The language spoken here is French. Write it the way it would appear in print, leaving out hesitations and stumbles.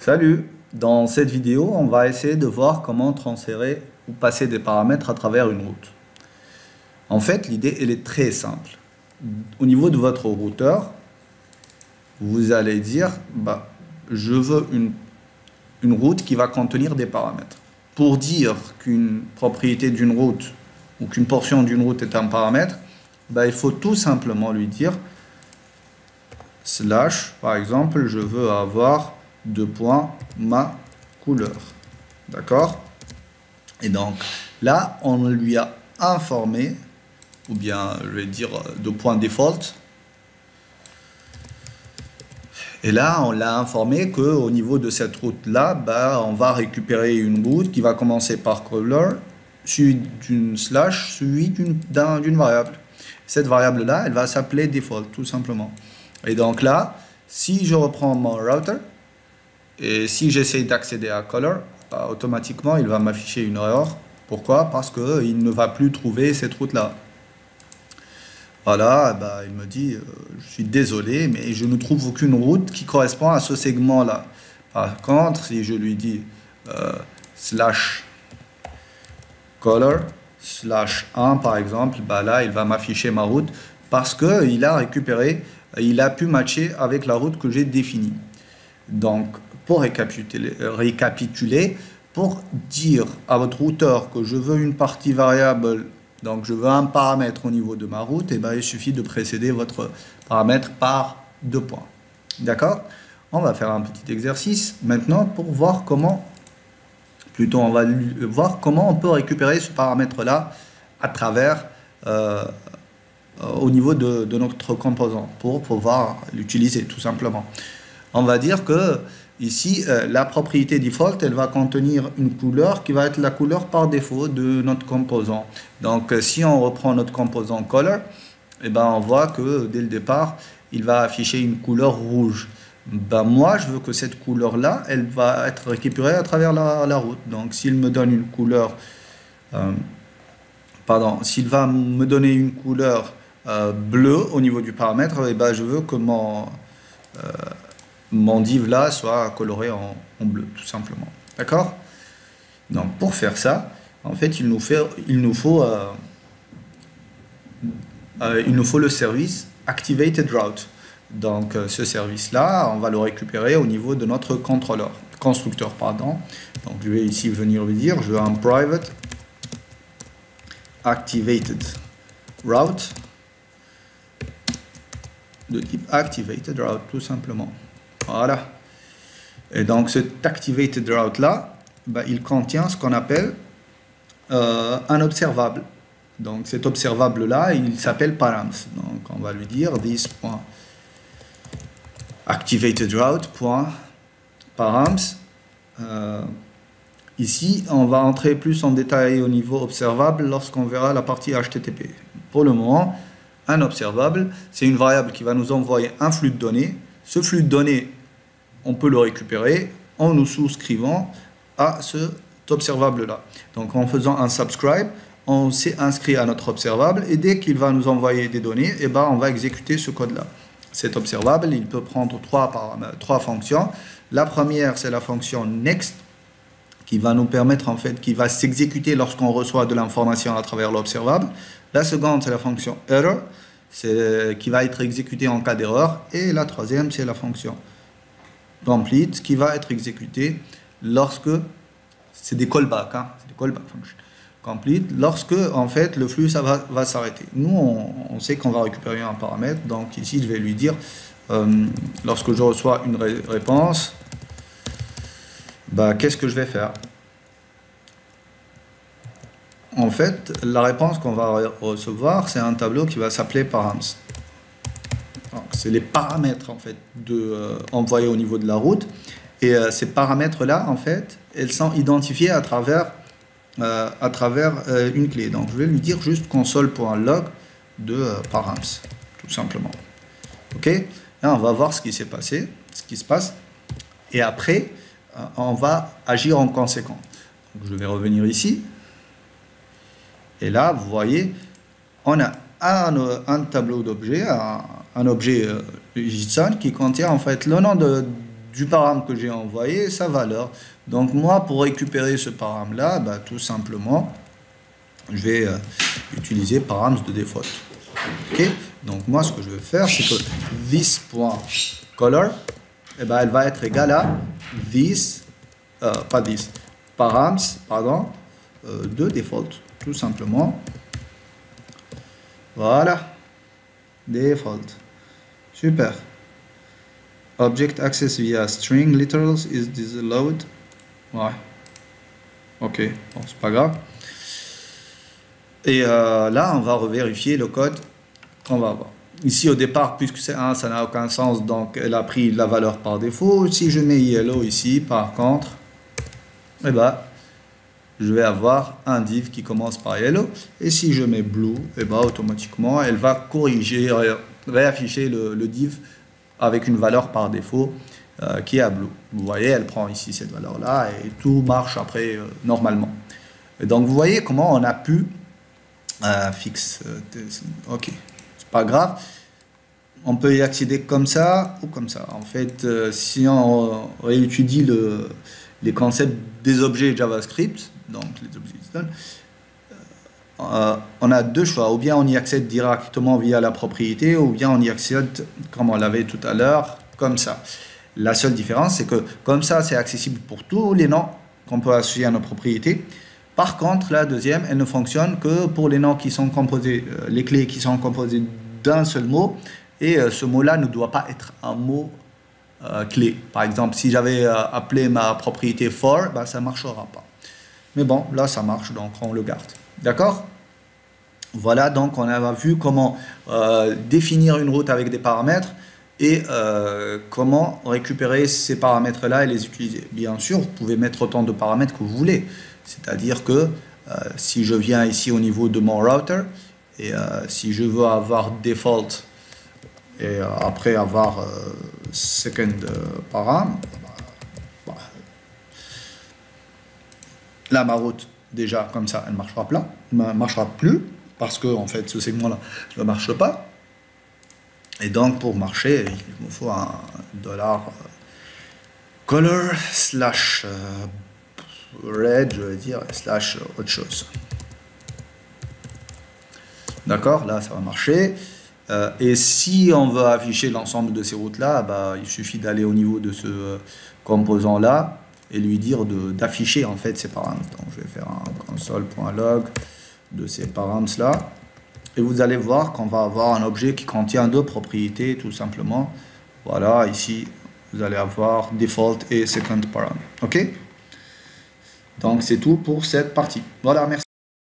Salut! Dans cette vidéo, on va essayer de voir comment transférer ou passer des paramètres à travers une route. En fait, l'idée, elle est très simple. Au niveau de votre routeur, vous allez dire, je veux une route qui va contenir des paramètres. Pour dire qu'une propriété d'une route ou qu'une portion d'une route est un paramètre, il faut tout simplement lui dire slash, par exemple, je veux avoir ma couleur. D'accord? Et donc, là, on lui a informé, ou bien, je vais dire, default. Et là, on l'a informé qu'au niveau de cette route-là, on va récupérer une route qui va commencer par color, suivi d'une slash, suivi d'une variable. Cette variable-là, elle va s'appeler default, tout simplement. Et donc là, si je reprends mon router, et si j'essaie d'accéder à color, automatiquement, il va m'afficher une erreur. Pourquoi? Parce qu'il ne va plus trouver cette route-là. Voilà, il me dit, je suis désolé, mais je ne trouve aucune route qui correspond à ce segment-là. Par contre, si je lui dis slash color, slash 1 par exemple, là, il va m'afficher ma route parce qu'il a récupéré, il a pu matcher avec la route que j'ai définie. Donc, pour récapituler, pour dire à votre routeur que je veux une partie variable, donc je veux un paramètre au niveau de ma route, il suffit de précéder votre paramètre par 2 points. D'accord? On va faire un petit exercice maintenant pour voir comment, on va voir comment on peut récupérer ce paramètre-là à travers, au niveau de notre composant, pour pouvoir l'utiliser tout simplement. On va dire que ici, la propriété default, elle va contenir une couleur qui va être la couleur par défaut de notre composant. Donc, si on reprend notre composant color, on voit que dès le départ, il va afficher une couleur rouge. Moi, je veux que cette couleur-là, elle va être récupérée à travers la route. Donc, s'il me donne une couleur, s'il va me donner une couleur bleue au niveau du paramètre, je veux que mon div là soit coloré en bleu, tout simplement. D'accord? Donc, pour faire ça, en fait, il nous faut le service Activated Route. Donc, ce service-là, on va le récupérer au niveau de notre constructeur. Donc, je vais ici venir lui dire, je veux un private Activated Route de type Activated Route, tout simplement. Voilà. Et donc, cet Activated Route là, il contient ce qu'on appelle un observable. Donc, cet observable là, il s'appelle params. Donc, on va lui dire this.ActivatedRoute.params. Ici, on va entrer plus en détail au niveau observable lorsqu'on verra la partie HTTP. Pour le moment, un observable, c'est une variable qui va nous envoyer un flux de données. Ce flux de données, on peut le récupérer en nous souscrivant à cet observable-là. Donc, en faisant un subscribe, on s'est inscrit à notre observable et dès qu'il va nous envoyer des données, on va exécuter ce code-là. Cet observable, il peut prendre trois fonctions. La première, c'est la fonction next, qui va nous permettre, en fait, qui va s'exécuter lorsqu'on reçoit de l'information à travers l'observable. La seconde, c'est la fonction error, qui va être exécutée en cas d'erreur. Et la troisième, c'est la fonction complete, qui va être exécutée lorsque, c'est des callbacks, c'est des callback functions. Complete, lorsque, en fait, le flux ça va s'arrêter. Nous, on sait qu'on va récupérer un paramètre, donc ici, je vais lui dire, lorsque je reçois une réponse, qu'est-ce que je vais faire? En fait, la réponse qu'on va recevoir, c'est un tableau qui va s'appeler params. C'est les paramètres, en fait, envoyés au niveau de la route. Et ces paramètres-là, en fait, elles sont identifiées à travers une clé. Donc, je vais lui dire juste console.log de params, tout simplement. OK? Là, on va voir ce qui s'est passé, ce qui se passe. Et après, on va agir en conséquence. Donc, je vais revenir ici. Et là, vous voyez, on a un tableau d'objets, un objet JSON qui contient en fait le nom du param que j'ai envoyé, sa valeur. Donc moi, pour récupérer ce param là, bah, tout simplement, je vais utiliser params de default. Ok, donc moi, ce que je vais faire, c'est que this.color, eh ben, elle va être égale à this, pas this, params, pardon, de default, tout simplement. Voilà, default. Super. Object access via string literals is disallowed. Ouais. Ok, bon, c'est pas grave. Et là, on va revérifier le code qu'on va avoir. Ici, au départ, puisque c'est 1, ça n'a aucun sens, donc elle a pris la valeur par défaut. Si je mets yellow ici, par contre, eh ben, je vais avoir un div qui commence par yellow. Et si je mets blue, eh ben, automatiquement, elle va corriger, réafficher le div avec une valeur par défaut qui est à blue. Vous voyez, elle prend ici cette valeur-là et tout marche après normalement. Et donc, vous voyez comment on a pu fixer. Ok, c'est pas grave. On peut y accéder comme ça ou comme ça. En fait, si on réétudie les concepts des objets JavaScript, donc les objets, on a deux choix. Ou bien on y accède directement via la propriété, ou bien on y accède comme on l'avait tout à l'heure, comme ça. La seule différence, c'est que comme ça, c'est accessible pour tous les noms qu'on peut associer à nos propriétés. Par contre, la deuxième, elle ne fonctionne que pour les noms qui sont composés, les clés qui sont composées d'un seul mot. Et ce mot-là ne doit pas être un mot clé. Par exemple, si j'avais appelé ma propriété for, ben, ça ne marchera pas. Mais bon, là, ça marche, donc on le garde. D'accord? Voilà, donc on a vu comment définir une route avec des paramètres et comment récupérer ces paramètres-là et les utiliser. Bien sûr, vous pouvez mettre autant de paramètres que vous voulez. C'est-à-dire que si je viens ici au niveau de mon router et si je veux avoir default et après avoir second param, là ma route déjà comme ça elle ne marchera plus parce que en fait ce segment là ne marche pas, et donc pour marcher il me faut un $color slash red, je vais dire, slash autre chose. D'accord, là ça va marcher. Et si on veut afficher l'ensemble de ces routes là, bah, il suffit d'aller au niveau de ce composant là et lui dire d'afficher en fait ces paramètres. Donc je vais faire un console.log de ces paramètres là et vous allez voir qu'on va avoir un objet qui contient deux propriétés tout simplement. Voilà, ici vous allez avoir default et second param. Ok, donc c'est tout pour cette partie. Voilà, merci.